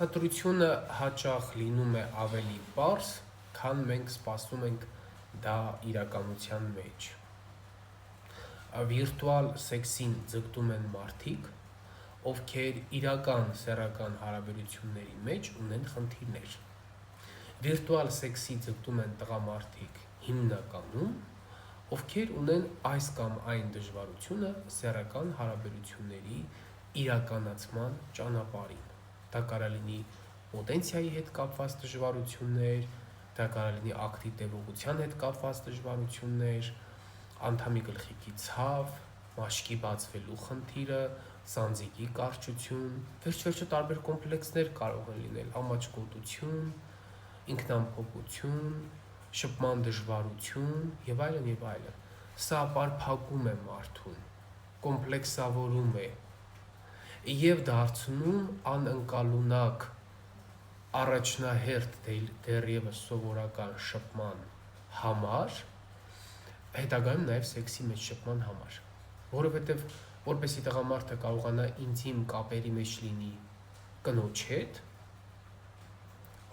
Հատրությունը հաճախ լինում է ավելի պարզ, քան մենք սպասում ենք դա իրականության մեջ։ Վիրտուալ սեքսին ձգտում են մարդիկ, ովքեր իրական սեռական հարաբերությունների մեջ ունեն խնդիրներ։ Վիրտուալ սեքսի ձգտում են տղամարդիկ հիմնականում, ովքեր ունեն այս կամ այն դժվարությունը սեռական հարաբերությունների իրականացման ճանապարհին։ Դա կարող է լինի պոտենցիայի հետ կապված դժվարություններ, դա կարող է լինի ակտի տևողության հետ կապված դժվարություններ, անդամի գլխիկի ցավ, մաշկի բացվելու խնդիրը, սանձիկի կարճություն, վերջ-վերջը տարբեր կոմպլեքսներ կարող են լինել, ամաչկոտություն, ինքնամփոփություն, շփման դժվարություն եւ այլն եւ այլն։ Սա պարփակում է մարդուն, կոմպլեքսավորում է եւ դարձնում անընկալունակ առաջնահերթ դեռևս սովորական շփման համար, հետագայում նաեւ սեքսի մեջ շփման համար, որովհետեւ որպեսզի տղամարդը կարողանա ինտիմ կապերի մեջ լինի կնոջ հետ,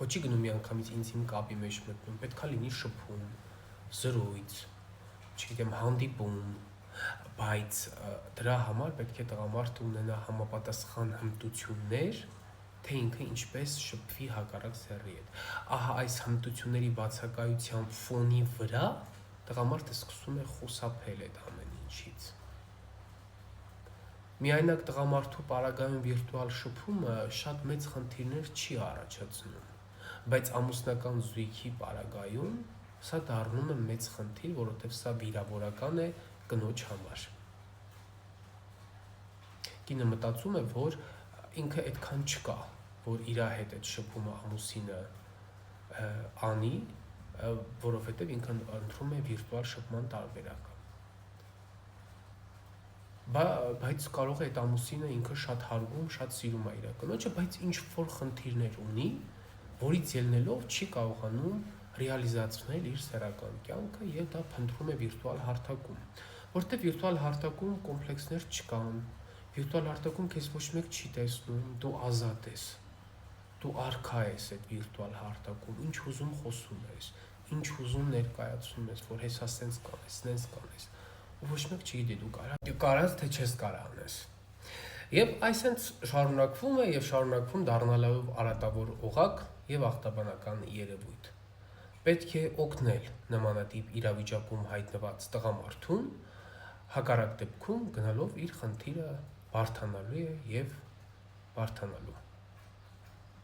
ոչ չի գնում միանգամից ինտիմ կապի մեջ մտնում, պետքա լինի շփում, զրույց, չգիտեմ, հանդիպում, բայց դրա համար պետք է տղամարդը ունենա համապատասխան հմտություններ, թե ինքը ինչպես շփվի հակառակ սեռի հետ։ Ահա այս հմտությունների բացակայության ֆոնի վրա տղամարդը սկսում է խուսափել այդ ամեն ինչից։ Միայնակ տղամարդու պարագայում վիրտուալ շփումը շատ մեծ խնդիրներ չի առաջացնում, բայց ամուսնական զույգի պարագայում սա դառնում է մեծ խնդիր, որովհետև սա վիրավորական է կնոջ համար։ Կինը մտածում է, որ ինքը այդքան չկա, որ իր հետ այդ շփումը ամուսինը անի, որովհետև ինքը ընտրում է վիրտուալ շփման տարբերակը։ Բայց կարող է այդ ամուսինը ինքը շատ հարգում, շատ սիրում է իր կնոջը, բայց ինչ որ խնդիրներ ունի, որից ելնելով չի կարողանում ռեալիզացնել իր սեռական կյանքը եւ դա փնտրում է վիրտուալ հարթակում, որտեղ վիրտուալ հարթակում կոմպլեքսներ չկան, վիրտուալ հարթակում քեզ ոչ մեկ չի տեսնում, դու ազատ ես, դու արքա ես այդ վիրտուալ հարթակում, ինչ ուզում խոսում ես, ինչ ուզում ներկայացնում ես, որ հեսա սենց կանես, սենց կանես, ու ոչ մեկ չգիտի դու կարած թե չես կարող անես։ Եվ այսպես շարունակվում է եւ շարունակվում դառնալով արատավոր օղակ եւ ախտաբանական երևույթ։ Պետք է օգնել նմանատիպ իրավիճակում հայտնված տղամարդուն, հակառակ դեպքում գնալով իր խնդիրը բարդանալու է եւ բարդանալու։